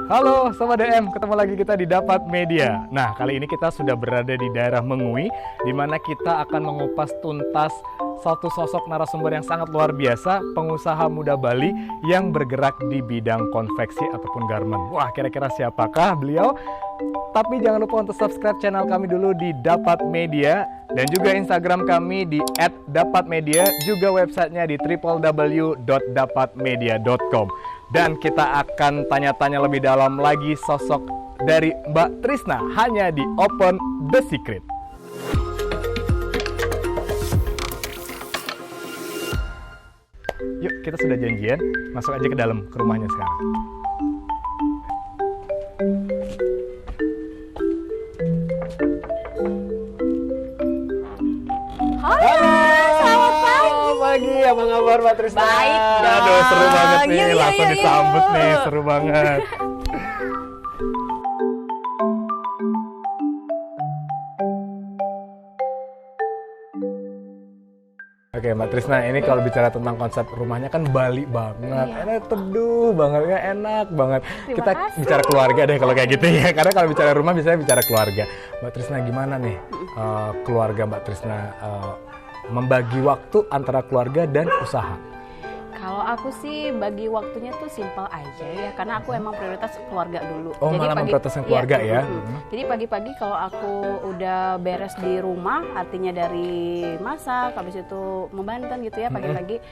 Halo Sobat DM, ketemu lagi kita di Dapat Media. Nah, kali ini kita sudah berada di daerah Mengui, di mana kita akan mengupas tuntas satu sosok narasumber yang sangat luar biasa, pengusaha muda Bali yang bergerak di bidang konveksi ataupun garment. Wah, kira-kira siapakah beliau? Tapi jangan lupa untuk subscribe channel kami dulu di Dapat Media dan juga Instagram kami di @dapatmedia, juga websitenya di www.dapatmedia.com. Dan kita akan tanya-tanya lebih dalam lagi sosok dari Mbak Trisna hanya di Open the Secret. Yuk, kita sudah janjian, masuk aja ke dalam, ke rumahnya sekarang. Halo, selamat pagi. Apa kabar Mbak Trisna? Baik dong. Aduh, seru banget nih, Yuk, langsung yuk, disambut yuk. nih, seru banget. Oke Mbak Trisna, ini kalau bicara tentang konsep rumahnya kan Bali banget, Iya. enak, teduh banget, ya enak banget. Terima Kita kasih. bicara keluarga deh kalau kayak gitu ya, karena kalau bicara rumah biasanya bicara keluarga. Mbak Trisna gimana nih keluarga Mbak Trisna membagi waktu antara keluarga dan usaha? Kalau aku sih bagi waktunya tuh simpel aja ya, karena aku emang prioritas keluarga dulu. Oh, malah memprioritaskan keluarga ya? Jadi pagi-pagi kalau aku udah beres di rumah, artinya dari masak, habis itu membanten gitu ya pagi-pagi.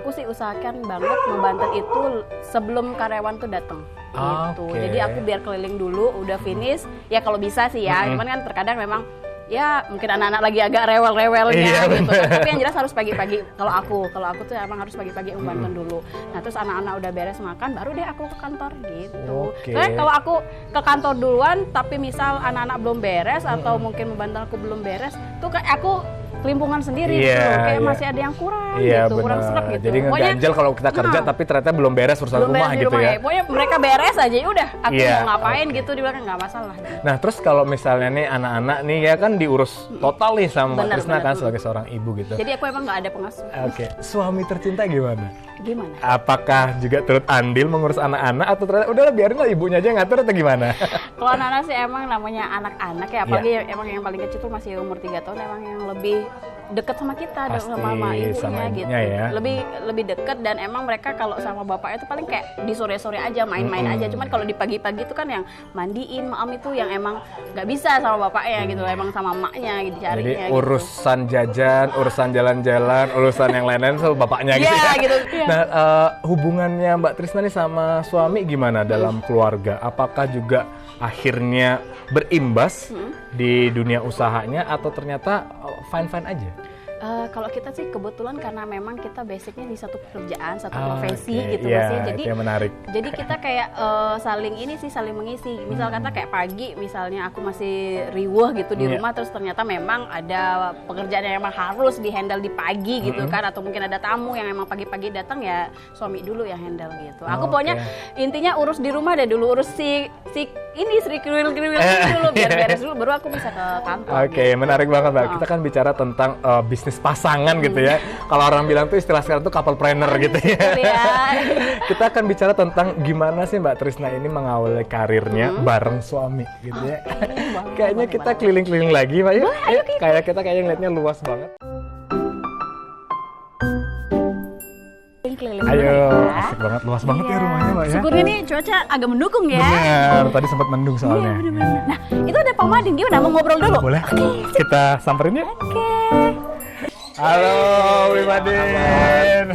Aku sih usahakan banget membanten itu sebelum karyawan tuh datang. Gitu. Oke. Jadi aku biar keliling dulu, udah finish. Ya kalau bisa sih ya, cuman kan terkadang memang ya mungkin anak-anak lagi agak rewel-rewelnya Iya, gitu. bener. Tapi yang jelas harus pagi-pagi. Kalau aku tuh emang harus pagi-pagi membantu dulu. Nah terus anak-anak udah beres makan, baru deh aku ke kantor gitu. Oke. Soalnya kalau aku ke kantor duluan, tapi misal anak-anak belum beres atau mungkin membantu aku belum beres, tuh kayak aku kelimpungan sendiri gitu. Iya, Kayak iya. masih ada yang kurang Iya gitu, kurang benar. serap gitu. Jadi ngeganjel kalau kita kerja tapi ternyata belum beres urusan belum rumah beres di gitu rumah ya. Pokoknya mereka beres aja, ya udah. Aku Iya, mau ngapain oke. gitu di belakang nggak masalah. Nah terus kalau misalnya nih anak-anak nih ya kan diurus total nih sama Mbak Benar, Trisna benar. kan sebagai seorang ibu gitu. Jadi aku emang nggak ada pengasuh. Oke, suami tercinta gimana? Gimana? Apakah juga turut andil mengurus anak-anak atau ternyata udahlah biarin lah ibunya aja yang ngatur atau gimana? Kalau anak-anak sih emang namanya anak-anak ya, apalagi emang yang paling kecil tuh masih umur 3 tahun, emang yang lebih deket sama kita, Pasti, sama ibunya sama gitu. ibunya ya. Lebih deket, dan emang mereka kalau sama bapaknya itu paling kayak di sore-sore aja, main-main aja. Cuman kalau di pagi-pagi itu kan yang mandiin, maam itu yang emang nggak bisa sama bapaknya gitu, emang sama emaknya gitu Jadi carinya. urusan jajan, urusan jalan-jalan, urusan yang lain-lain sama bapaknya gitu Iya, ya. gitu. Iya. Nah, hubungannya Mbak Trisna nih sama suami gimana dalam keluarga? Apakah juga akhirnya berimbas di dunia usahanya atau ternyata fine-fine aja? Kalau kita sih kebetulan karena memang kita basicnya di satu pekerjaan, satu profesi Oke, gitu iya, maksudnya. Jadi itu yang menarik. Jadi kita kayak saling mengisi. Misal kata kayak pagi, misalnya aku masih riweuh gitu di Iya. rumah, terus ternyata memang ada pekerjaan yang emang harus dihandle di pagi gitu kan, atau mungkin ada tamu yang emang pagi-pagi datang, ya suami dulu yang handle gitu. Aku Oke. pokoknya intinya urus di rumah deh dulu, urus si kriwil-kriwil dulu, biar beres dulu, baru aku bisa ke kantor. Oke, gitu. menarik banget Mbak. Kita kan bicara tentang bisnis pasangan gitu ya. Kalau orang bilang tuh istilah sekarang tuh couple planner gitu ya. Betul ya. Kita akan bicara tentang gimana sih Mbak Trisna ini mengawali karirnya bareng suami gitu ya. Boleh, Kayaknya boleh, kita boleh. keliling-keliling lagi, Mbak. Yuk. Boleh, ayo kita. Kayak kita kayaknya ngeliatnya luas banget. Keliling Ayo, dulu ya. asik banget, luas banget ya rumahnya Mbak ya. Syukurnya nih cuaca agak mendukung ya. Bener, tadi sempat mendung soalnya. Nah, itu ada Pak Madin, gimana mau ngobrol dulu? Boleh? Kita samperin yuk. Oke. Halo, Bli Madin.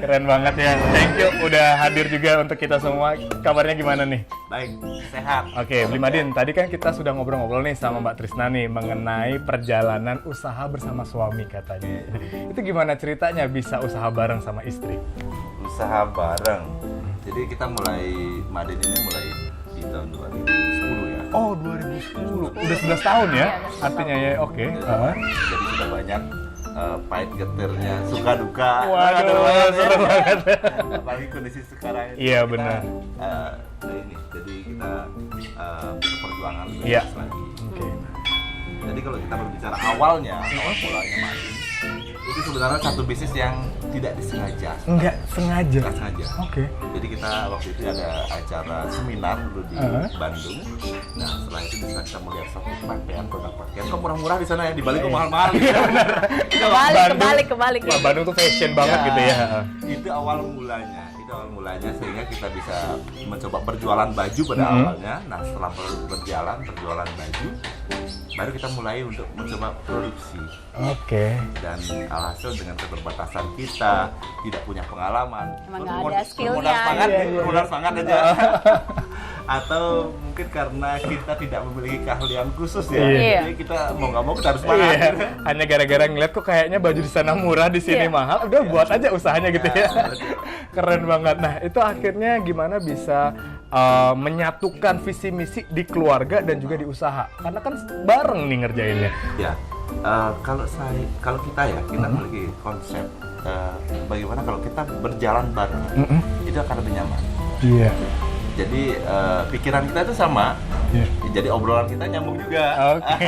Keren banget ya. Thank you udah hadir juga untuk kita semua. Kabarnya gimana nih? Baik, sehat. Oke, Bli Madin, tadi kan kita sudah ngobrol-ngobrol nih sama Mbak Trisna nih mengenai perjalanan usaha bersama suami katanya. Itu gimana ceritanya bisa usaha bareng sama istri? Usaha bareng. Jadi kita Madin ini mulai di tahun 2010 ya. Oh, 2010. Udah 11 tahun ya? Artinya ya, oke. Jadi sudah banyak pahit getirnya, suka duka. Waduh, seru banget. Apalagi kondisi sekarang ini. Iya, kita, benar. jadi kita perjuangan Iya. lagi. Oke. Jadi kalau kita berbicara awal mulanya Madin Itu sebenarnya satu bisnis yang tidak disengaja. Enggak sengaja. Nggak sengaja. Oke. Jadi kita waktu itu ada acara seminar dulu di Bandung. Nah setelah itu bisa kita melihat satu pakaian, produk pakaian kok murah-murah di sana ya, di Bali kok mahal-mahal. Kebalik. Wah, Bandung tuh fashion banget gitu ya. Itu awal mulanya sehingga kita bisa mencoba berjualan baju pada awalnya. Nah setelah berjualan baju, baru kita mulai untuk mencoba produksi. Oke. Dan alhasil dengan keterbatasan kita, tidak punya pengalaman, Emang nggak ada skillnya. modal sangat aja. Atau mungkin karena kita tidak memiliki keahlian khusus ya, Iya. jadi kita mau nggak mau kita harus semangat. Iya. Hanya gara-gara ngeliat kok kayaknya baju di sana murah, di sini mahal, udah buat aja usahanya gitu ya. Keren banget. Nah, itu akhirnya gimana bisa menyatukan visi misi di keluarga dan juga di usaha? Karena kan bareng nih ngerjainnya. Ya, kalau kita memiliki konsep bagaimana kalau kita berjalan bareng, itu akan lebih nyaman. Iya. Jadi pikiran kita itu sama, jadi obrolan kita nyambung juga. Oke.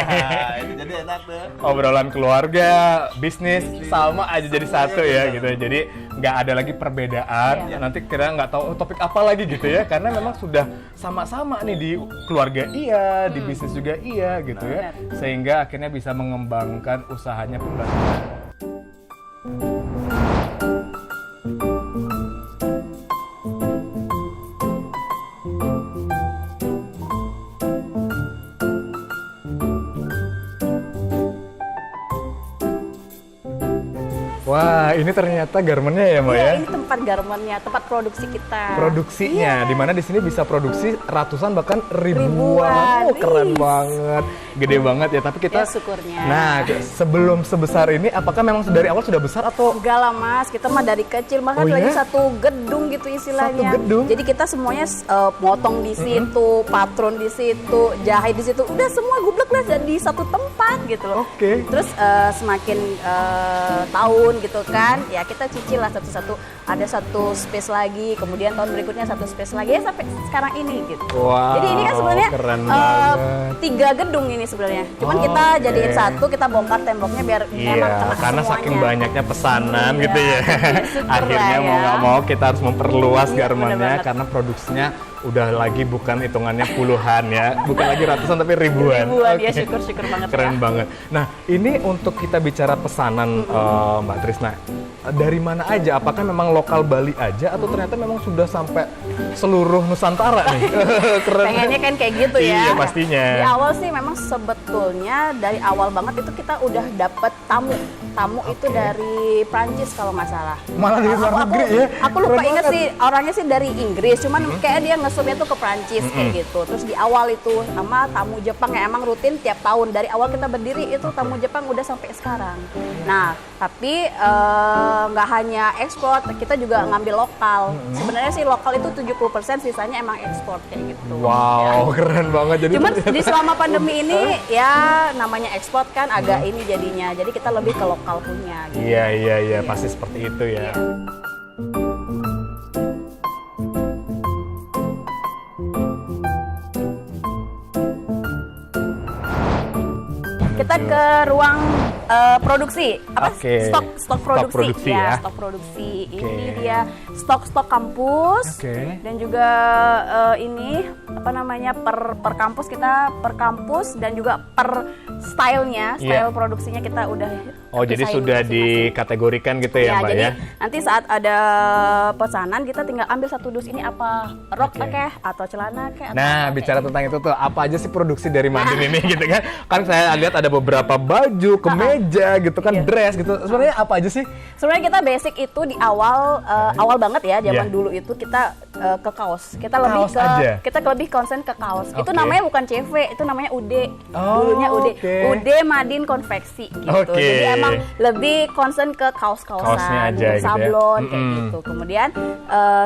Itu jadi enak tuh. Obrolan keluarga, bisnis sama aja jadi satu ya gitu. Jadi nggak ada lagi perbedaan. Nanti kira nggak tahu topik apa lagi gitu ya. Karena memang sudah sama-sama nih di keluarga iya, di bisnis juga iya gitu ya. Sehingga akhirnya bisa mengembangkan usahanya pun bareng. Wah, ini ternyata garmennya ya, Mbak ya? Ini tempat garmennya, tempat produksi kita. Produksinya, di mana di sini bisa produksi ratusan bahkan ribuan. Ribuan. Oh, keren banget, gede banget ya. Tapi kita, Ya, syukurnya. nah sebelum sebesar ini, apakah memang dari awal sudah besar atau? Enggak lah Mas, kita mah dari kecil bahkan Oh, lagi iya? satu gedung gitu istilahnya. Satu gedung? Jadi kita semuanya motong di situ, patron di situ, jahit di situ, udah semua gublek lah di satu tempat gitu loh. Oke. Terus semakin tahun gitu kan, ya kita cicil lah satu-satu. Ada satu space lagi, kemudian tahun berikutnya satu space lagi, ya sampai sekarang ini gitu. Wow, Jadi ini kan sebenarnya keren banget. 3 gedung ini sebenarnya. Cuman kita Oke. jadiin satu, kita bongkar temboknya biar memang Iya, kena karena semuanya. saking banyaknya pesanan gitu ya. Syukur Akhirnya lah mau ya. nggak mau kita harus memperluas Iya, garmennya bener banget. karena produksinya udah lagi bukan hitungannya puluhan ya, bukan lagi ratusan tapi ribuan. Ribuan, ya Oke. syukur banget Keren ya. banget. Nah, ini untuk kita bicara pesanan Mbak Trisna, dari mana aja? Apakah memang lokal Bali aja atau ternyata memang sudah sampai seluruh Nusantara nih? Keren. Pengennya kan kayak gitu ya. Iya, pastinya. Di awal sih memang sebetulnya dari awal banget itu kita udah dapet tamu. Tamu itu dari Prancis kalau nggak salah. Malah dari luar negeri ya? Aku lupa Keren inget banget. sih, orangnya sih dari Inggris, cuman kayak dia ngesubnya tuh ke Prancis kayak gitu. Terus di awal itu sama tamu Jepang yang emang rutin tiap tahun. Dari awal kita berdiri itu tamu Jepang udah sampai sekarang. Nah, tapi nggak hanya ekspor, kita juga ngambil lokal. Sebenarnya sih lokal itu 70%, sisanya emang ekspor kayak gitu. Wow, keren banget. Jadi Cuman ternyata- di selama pandemi ini ya namanya ekspor kan agak ini jadinya. Jadi kita lebih ke lokal punya gitu. Iya, pasti seperti itu ya. Kita ke ruang produksi, apa Oke. stok produksi, produksi ya. stok produksi. Oke. Ini dia stok kampus Oke. dan juga ini apa namanya per kampus kita per kampus dan juga per stylenya, Iya. style produksinya kita udah. Oh, jadi desain sudah masing-masing. dikategorikan gitu ya, Mbak jadi ya? nanti saat ada pesanan kita tinggal ambil satu dus ini apa rok Oke. kek atau celana kek. atau Nah, apa bicara kek. tentang itu tuh, apa aja sih produksi dari Madin ini gitu kan? Kan saya lihat ada beberapa baju, kemeja gitu kan, Iya. dress gitu. Sebenarnya apa aja sih? Sebenarnya kita basic itu di awal awal banget ya zaman Iya. dulu itu kita ke kaos. Kita lebih Kaos aja? kita lebih konsen ke kaos. Itu Oke. namanya bukan CV, itu namanya UD. Oh, Dulunya UD. oke. UD Madin Konveksi gitu. Oke. Jadi emang lebih konsen ke Kaosnya kaos-kaosan, aja gitu ya? sablon kayak Mm-mm. gitu. Kemudian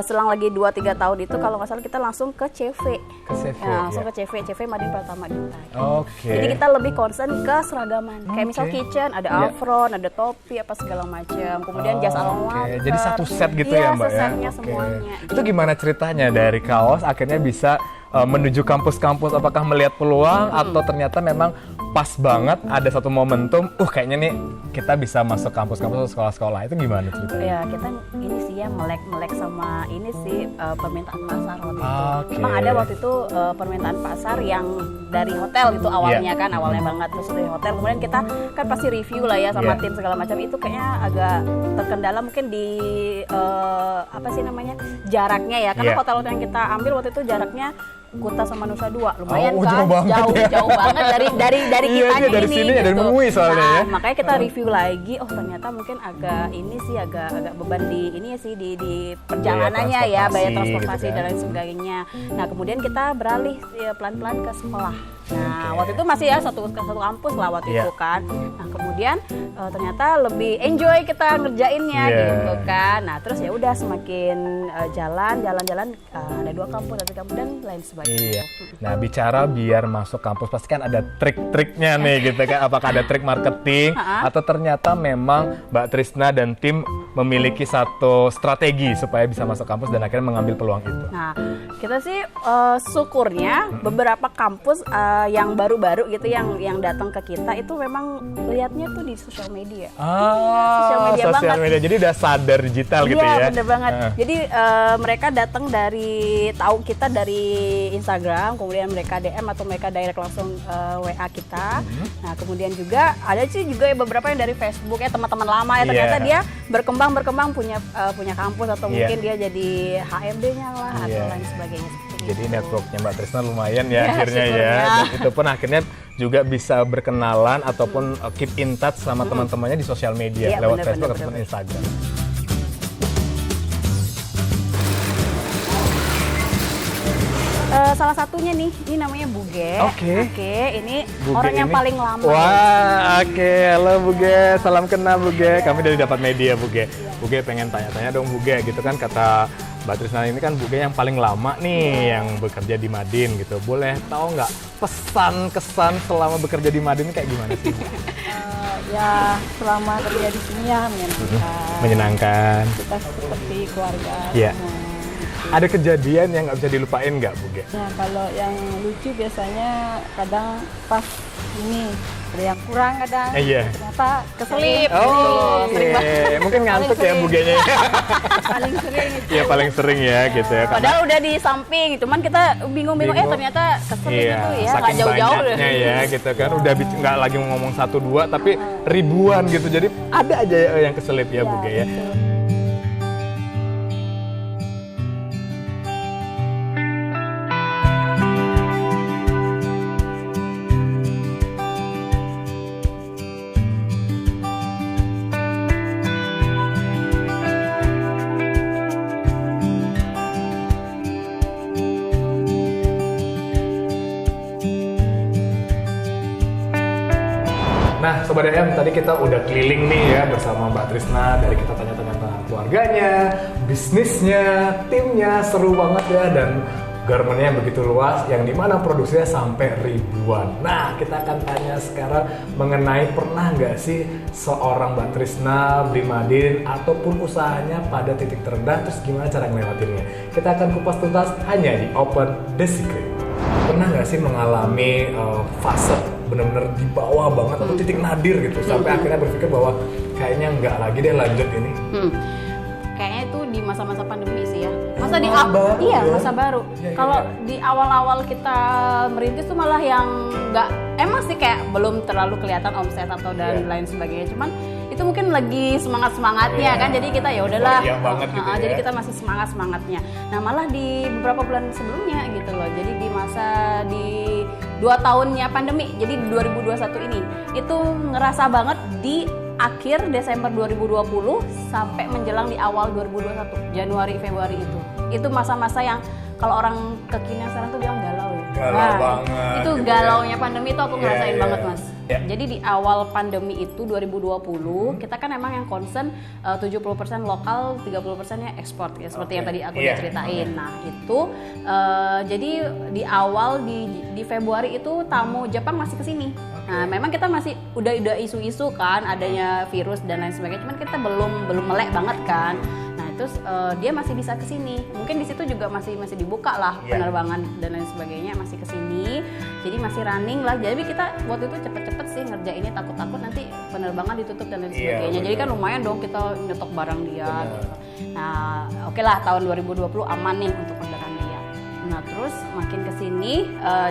selang lagi 2-3 tahun itu kalau nggak salah kita langsung ke CV. Ke CV, Ya, langsung ya. ke CV Madin Pratama Dita. Oke. Jadi kita lebih concern ke seragaman. Kayak misal Oke. kitchen, ada Iya. apron, ada topi, apa segala macam. Kemudian jas alon Oke, water. jadi satu set gitu Iya, ya, Mbak ya? setnya Oke. semuanya. Itu gimana ceritanya dari kaos akhirnya bisa menuju kampus-kampus? Apakah melihat peluang atau ternyata memang pas banget ada satu momentum, kayaknya nih kita bisa masuk kampus-kampus atau sekolah-sekolah. Itu gimana ceritanya? Ya kita ini sih ya melek sama ini sih permintaan pasar waktu itu. Oke. Memang ada waktu itu permintaan pasar yang dari hotel itu awalnya kan, awalnya banget terus dari hotel. Kemudian kita kan pasti review lah ya sama tim segala macam. Itu kayaknya agak terkendala mungkin di apa sih namanya jaraknya ya, karena hotel-hotel yang kita ambil waktu itu jaraknya Kuta sama Nusa Dua, lumayan kan, jauh banget dari kitanya dari ini sini gitu. dari Mengui soalnya ya. Makanya kita review lagi, ternyata mungkin agak ini sih agak beban di ini sih di perjalanannya ya, bayar transportasi gitu kan. dan lain sebagainya. Nah kemudian kita beralih pelan-pelan ke sekolah. Nah waktu itu masih ya satu kampus lah waktu itu kan. Nah kemudian ternyata lebih enjoy kita ngerjainnya gitu kan. Nah terus ya udah semakin jalan ada 2 kampus, 1 kampus dan lain sebagainya. Iya. Nah bicara biar masuk kampus pasti kan ada trik-triknya nih gitu kan. Apakah ada trik marketing atau ternyata memang Mbak Trisna dan tim memiliki satu strategi supaya bisa masuk kampus dan akhirnya mengambil peluang itu? Nah kita sih syukurnya beberapa kampus yang baru-baru gitu yang datang ke kita itu memang lihatnya tuh di sosial media. Sosial media. Jadi udah sadar digital gitu ya. Iya, bener banget. Jadi mereka datang tahu kita dari Instagram, kemudian mereka DM atau mereka direct langsung WA kita. Nah, kemudian juga ada sih juga beberapa yang dari Facebook ya, teman-teman lama ya, ternyata dia berkembang punya kampus atau mungkin dia jadi HMD-nya lah atau lain sebagainya. Jadi networknya Mbak Trisna lumayan ya akhirnya ya. Dan itu pun akhirnya juga bisa berkenalan ataupun keep in touch sama teman-temannya di sosial media lewat Facebook ataupun Instagram. Salah satunya nih, ini namanya Buge. Oke, ini Buge orang yang paling lama. Wah, halo Buge, salam kenal Buge. Kami dari Dapat Media Buge. Buge pengen tanya-tanya dong Buge, gitu kan kata Mbak Trisna ini kan Buge yang paling lama nih yang bekerja di Madin gitu. Boleh tahu nggak pesan kesan selama bekerja di Madin kayak gimana sih? Ya selama kerja di sini ya menyenangkan. Kita seperti keluarga. Iya. Ada kejadian yang nggak bisa dilupain nggak, Bu Ge? Nah, kalau yang lucu biasanya kadang pas ini ada yang kurang kadang. Ternyata keselip. Sering banget. Mungkin ngantuk ya Bu Ge-nya. Paling sering itu. Iya, paling sering ya gitu ya. Padahal udah di samping, cuman kita bingung-bingung ternyata keselip itu ya, nggak jauh-jauh banyaknya ya gitu kan. Udah nggak lagi ngomong 1-2 tapi ribuan gitu. Jadi ada aja yang keselip ya Bu Ge ya. Nah, Sobat DM, tadi kita udah keliling nih ya bersama Mbak Trisna. Dari kita tanya-tanya tentang keluarganya, bisnisnya, timnya, seru banget ya. Dan garmennya yang begitu luas, yang dimana produksinya sampai ribuan. Nah, kita akan tanya sekarang mengenai pernah nggak sih seorang Mbak Trisna beli Madin ataupun usahanya pada titik terendah, terus gimana cara ngelewatinnya? Kita akan kupas tuntas hanya di Open The Secret. Pernah nggak sih mengalami fase benar-benar di bawah banget atau titik nadir gitu sampai akhirnya berpikir bahwa kayaknya nggak lagi deh lanjut ini? Kayaknya itu di masa-masa pandemi sih ya. Masa masa baru. Kalau di awal-awal kita merintis tuh malah yang nggak, emang sih kayak belum terlalu kelihatan omset atau dan lain sebagainya. Cuman itu mungkin lagi semangat-semangatnya kan, jadi kita ya udahlah. Gitu jadi kita masih semangat-semangatnya. Nah malah di beberapa bulan sebelumnya gitu loh. Jadi di masa di 2 tahunnya pandemi, jadi 2021 ini itu ngerasa banget di akhir Desember 2020 sampai menjelang di awal 2021, Januari Februari itu masa-masa yang kalau orang kekinian sekarang tuh bilang galau ya. Galau banget. Itu gitu galaunya pandemi itu aku ngerasain banget Mas. Yeah. Jadi di awal pandemi itu 2020 kita kan emang yang concern 70% lokal, 30%-nya ekspor ya, seperti yang tadi aku udah ceritain. Nah itu jadi di awal di Februari itu tamu Jepang masih kesini. Nah memang kita masih udah isu-isu kan adanya virus dan lain sebagainya, cuman kita belum melek banget kan. Nah terus dia masih bisa kesini. Mungkin di situ juga masih dibuka lah penerbangan dan lain sebagainya, masih kesini. Jadi masih running lah. Jadi kita waktu itu cepet-cepet sih ngerjainnya, takut-takut nanti penerbangan ditutup dan lain sebagainya. Jadi kan lumayan dong kita nyetok barang dia. Gitu. Nah, oke lah tahun 2020 aman nih untuk orderan dia. Nah, terus makin kesini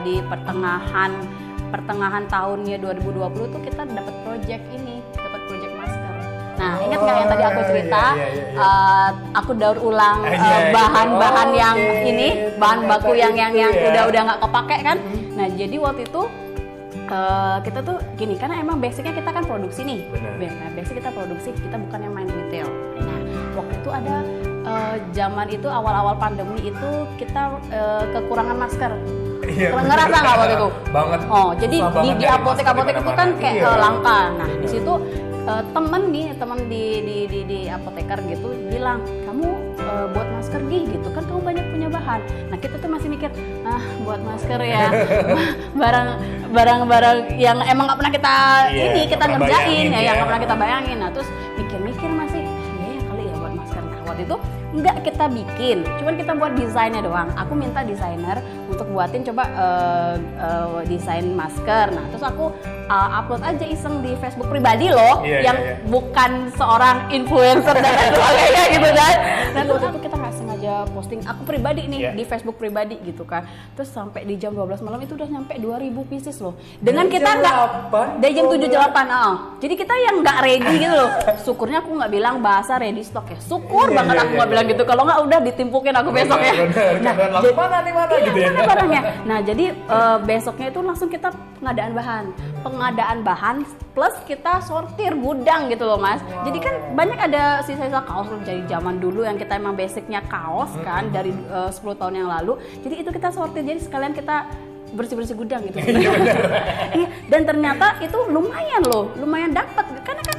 di pertengahan tahunnya 2020 tuh kita dapat project masker. Nah, ingat nggak yang tadi aku cerita? Aku daur ulang bahan-bahan yang ini, bahan baku yang udah nggak kepake kan. Nah, jadi waktu itu kita tuh gini, karena emang basicnya kita kan produksi nih. Basic kita produksi, kita bukan yang main retail. Nah, waktu itu ada zaman itu awal-awal pandemi itu kita kekurangan masker. Ngerasa nggak waktu itu? Banget. Oh, jadi di apotek itu kan kayak langka. Nah, di situ temen di apoteker gitu bilang, kamu buat masker gitu kan, kamu banyak punya bahan. Nah, kita tuh masih mikir, buat masker ya barang-barang yang emang nggak pernah kita kita ngerjain ya, yang nggak pernah kita bayangin. Nah, terus mikir masih kali ya buat masker. Nah, waktu itu nggak kita bikin, cuman kita buat desainnya doang. Aku minta desainer untuk buatin desain masker. Nah, terus aku upload aja iseng di Facebook pribadi loh, bukan seorang influencer dan sebagainya gitu kan. Dan waktu itu kita nggak sengaja posting aku pribadi nih di Facebook pribadi gitu kan. Terus sampai di jam 12 malam itu udah nyampe 2000 pieces loh. Dengan kita nggak dari jam 7-8. Jadi kita yang nggak ready gitu loh. Syukurnya aku nggak bilang bahasa ready stock ya. Syukur banget aku nggak bilang gitu. Kalau nggak udah ditimpukin aku besok ya. Nah, mana gitu ya. Barangnya. Nah, jadi besoknya itu langsung kita pengadaan bahan plus kita sortir gudang gitu loh Mas. Jadi kan banyak ada sisa-sisa kaos dari zaman dulu yang kita emang basicnya kaos kan dari 10 tahun yang lalu. Jadi itu kita sortir, jadi sekalian kita bersih-bersih gudang gitu. Dan ternyata itu lumayan dapat karena kan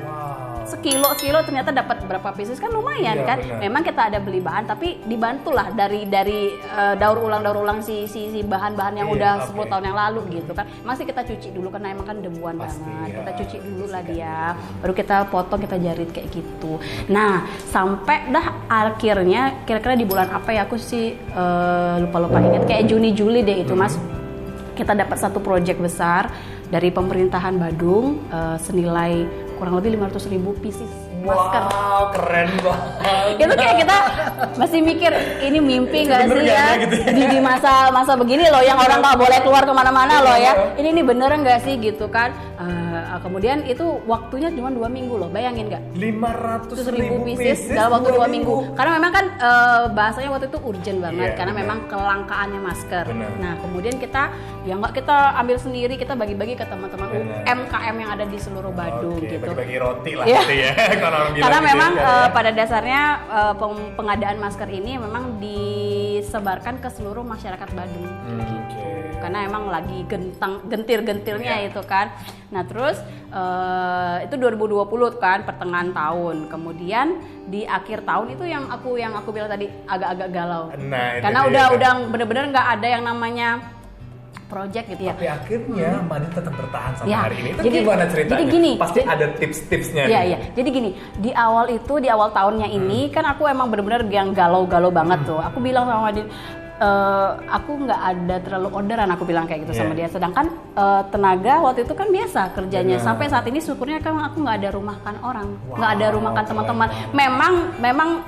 sekilo ternyata dapat berapa pieces kan lumayan kan. Benar. Memang kita ada beli bahan tapi dibantulah dari daur ulang si bahan-bahan yang udah 10 tahun yang lalu gitu kan. Masih kita cuci dulu karena emang kan debuan banget. Kita cuci dulu lah dia. Baru kita potong, kita jarit kayak gitu. Nah, sampai dah akhirnya kira-kira di bulan apa ya, aku sih lupa ingat, kayak Juni-Juli deh itu Mas. Kita dapat satu proyek besar dari pemerintahan Badung senilai kurang lebih 500.000 pieces masker. Wow, keren banget. Itu kayak kita masih mikir ini mimpi nggak sih ya gitu ya? Di masa begini loh yang orang nggak boleh keluar kemana-mana loh ya. Ini bener nggak sih gitu kan? Kemudian itu waktunya cuma 2 minggu loh, bayangin nggak? 500.000 pieces dalam waktu 2 minggu. Karena memang kan bahasanya waktu itu urgent banget karena memang kelangkaannya masker. Nah, kemudian kita ambil sendiri, kita bagi-bagi ke teman-teman UMKM yang ada di seluruh Badung gitu. Bagi-bagi roti lah gitu ya. Karena memang pada dasarnya pengadaan masker ini memang disebarkan ke seluruh masyarakat Badung gitu. Karena emang lagi gentir-gentirnya itu kan. Nah, terus itu 2020 kan pertengahan tahun. Kemudian di akhir tahun itu yang aku bilang tadi agak-agak galau. Nah, karena udah bener-bener nggak ada yang namanya project gitu ya. Tapi akhirnya Mbak Din tetap bertahan sampai hari ini. Itu jadi, gimana ceritanya? Jadi gini, pasti ada tips-tipsnya. Iya. Jadi gini, di awal tahunnya ini kan aku emang bener-bener yang galau-galau banget tuh. Aku bilang sama Mbak Din, aku nggak ada terlalu orderan, aku bilang kayak gitu sama dia. Sedangkan tenaga waktu itu kan biasa kerjanya. Sampai saat ini syukurnya kan aku nggak ada rumahkan orang, nggak ada rumahkan teman-teman. Memang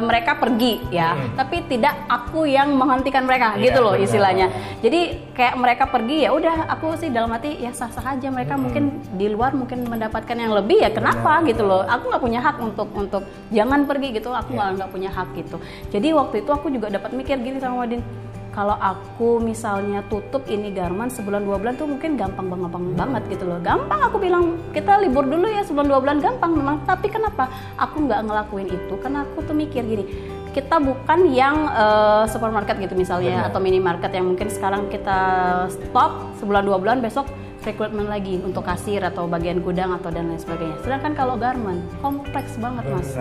mereka pergi ya, tapi tidak aku yang menghentikan mereka gitu loh istilahnya. Jadi kayak mereka pergi ya udah, aku sih dalam hati ya sah-sah aja. Mereka mungkin di luar mungkin mendapatkan yang lebih ya kenapa gitu loh. Aku nggak punya hak untuk jangan pergi gitu. Aku nggak punya hak gitu. Jadi waktu itu aku juga dapat mikir gini sama Wadin, kalau aku misalnya tutup ini garment sebulan 2 bulan tuh mungkin gampang banget gitu loh. Gampang aku bilang kita libur dulu ya sebulan 2 bulan gampang memang. Tapi kenapa aku nggak ngelakuin itu? Karena aku tuh mikir gini, kita bukan yang supermarket gitu misalnya atau minimarket yang mungkin sekarang kita stop sebulan 2 bulan besok rekrutmen lagi untuk kasir atau bagian gudang atau dan lain sebagainya. Sedangkan kalau garment kompleks banget Mas.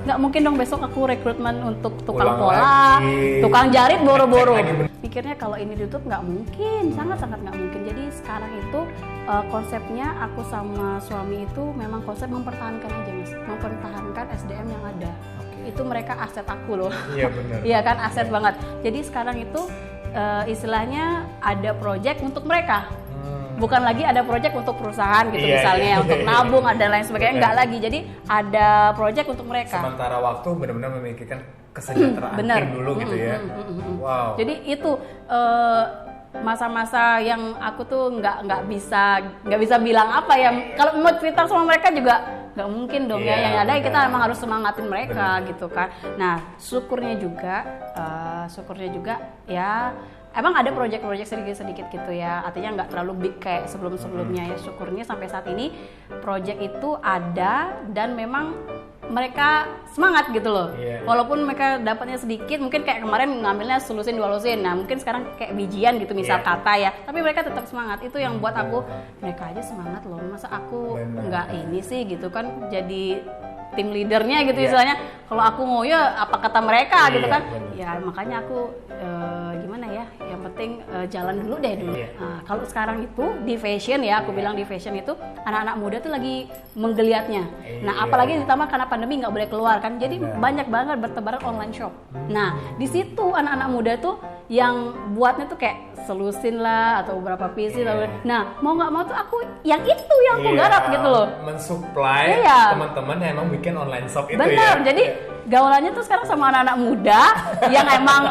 Nggak mungkin dong besok aku rekrutmen untuk tukang pola, tukang jarit boro-boro. Pikirnya kalau ini ditutup nggak mungkin, sangat-sangat nggak mungkin. Jadi sekarang itu konsepnya aku sama suami itu memang konsep mempertahankan aja Mas, mempertahankan SDM yang ada. itu mereka aset aku loh. Iya benar. Iya kan, aset banget. Jadi sekarang itu istilahnya ada project untuk mereka. Bukan lagi ada project untuk perusahaan gitu misalnya, untuk nabung dan lain sebagainya, enggak lagi. Jadi ada project untuk mereka. Sementara waktu benar-benar memikirkan kesejahteraan tim dulu gitu ya. Wow. Jadi itu masa-masa yang aku tuh nggak bisa bilang apa ya. Kalau mau cerita sama mereka juga nggak mungkin dong ya. Yang ada kita emang harus semangatin mereka gitu kan. Nah syukurnya juga ya. Emang ada proyek-proyek sedikit-sedikit gitu ya, artinya nggak terlalu big kayak sebelum-sebelumnya ya. Syukurnya sampai saat ini proyek itu ada dan memang mereka semangat gitu loh. Walaupun mereka dapatnya sedikit, mungkin kayak kemarin ngambilnya solusin 2 lusin. Nah mungkin sekarang kayak bijian gitu misal kata ya, tapi mereka tetap semangat. Itu yang buat aku, mereka aja semangat loh, masa aku nggak ini sih gitu kan, jadi tim leadernya gitu istilahnya. Kalau aku ngoyo apa kata mereka gitu kan. Ya makanya aku gimana ya, yang penting jalan dulu deh dulu. Nah, kalau sekarang itu di fashion ya, aku bilang di fashion itu anak-anak muda tuh lagi menggeliatnya. Nah apalagi ditambah karena pandemi nggak boleh keluar kan, jadi banyak banget bertebaran online shop. Nah di situ anak-anak muda tuh yang buatnya tuh kayak selusin lah atau beberapa PC nah mau nggak mau tuh aku yang itu yang aku garap gitu loh, mensupply teman-teman yang emang bikin online shop itu. Bener, jadi gaulannya tuh sekarang sama anak-anak muda yang emang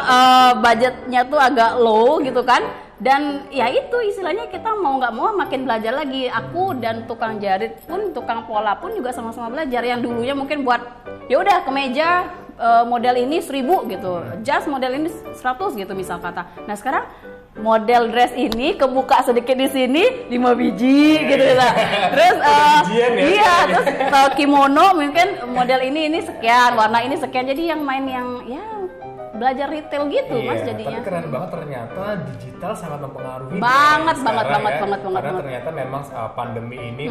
budgetnya tuh agak low gitu kan. Dan ya itu istilahnya kita mau nggak mau makin belajar lagi. Aku dan tukang jahit pun, tukang pola pun juga sama-sama belajar. Yang dulunya mungkin buat ya udah kemeja model ini 1000 gitu, jas model ini 100 gitu misal kata. Nah sekarang model dress ini kebuka sedikit di sini 5 biji gitu ya. Terus terus kimono mungkin model ini sekian, warna ini sekian. Jadi yang main yang ya belajar retail gitu Mas jadinya. Tapi keren banget ternyata digital sangat mempengaruhi banget. Karena ternyata memang pandemi ini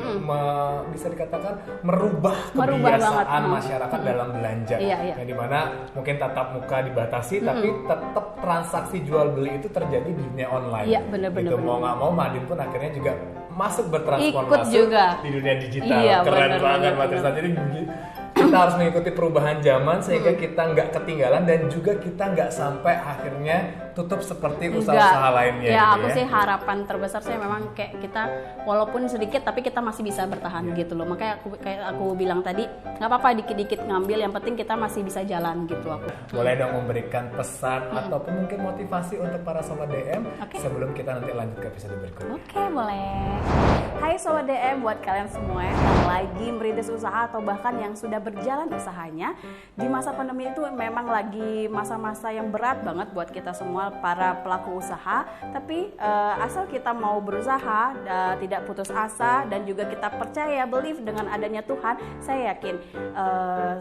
bisa dikatakan merubah kebiasaan masyarakat dalam belanja. Yang dimana mungkin tatap muka dibatasi tapi tetap transaksi jual beli itu terjadi di dunia online. Iya benar. Mau nggak mau Madin pun akhirnya juga masuk bertransformasi di dunia digital. Keren banget Mbak Tristan. Jadi kita harus mengikuti perubahan zaman sehingga kita nggak ketinggalan dan juga kita nggak sampai akhirnya tutup seperti usaha-usaha lainnya. Ya aku sih harapan terbesar saya memang kayak kita walaupun sedikit tapi kita masih bisa bertahan gitu loh. Makanya aku bilang tadi nggak apa-apa dikit-dikit ngambil, yang penting kita masih bisa jalan gitu aku. Boleh dong memberikan pesan ataupun mungkin motivasi untuk para Sobat DM sebelum kita nanti lanjut ke episode berikutnya. Oke, boleh. Hai Sobat DM, buat kalian semua yang lagi merintis usaha atau bahkan yang sudah berjalan usahanya di masa pandemi itu memang lagi masa-masa yang berat banget buat kita semua para pelaku usaha. Tapi asal kita mau berusaha, tidak putus asa dan juga kita percaya, believe dengan adanya Tuhan, saya yakin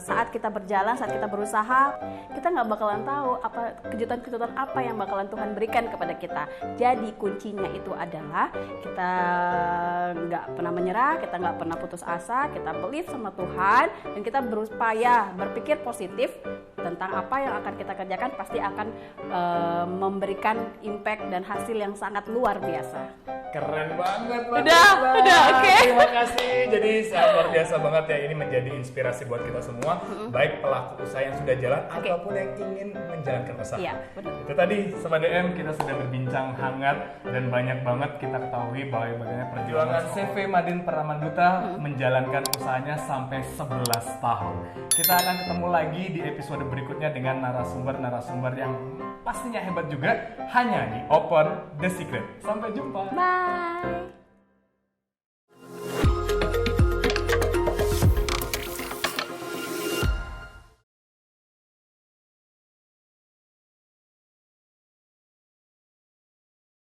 saat kita berjalan, saat kita berusaha, kita nggak bakalan tahu apa kejutan-kejutan apa yang bakalan Tuhan berikan kepada kita. Jadi kuncinya itu adalah kita nggak pernah menyerah, kita nggak pernah putus asa, kita believe sama Tuhan dan kita berupaya berpikir positif tentang apa yang akan kita kerjakan, pasti akan memberikan impact dan hasil yang sangat luar biasa. Keren banget, udah, oke. Terima kasih. Jadi sangat luar biasa banget ya, ini menjadi inspirasi buat kita semua, baik pelaku usaha yang sudah jalan ataupun yang ingin menjalankan usaha. Iya, benar. Itu tadi Sobat DM, kita sudah berbincang hangat dan banyak banget kita ketahui bahwa bagaimana perjuangan CV Madin Pramanduta menjalankan usahanya sampai 11 tahun. Kita akan ketemu lagi di episode berikutnya dengan narasumber yang pastinya hebat juga, hanya di Open the Secret. Sampai jumpa. Bye.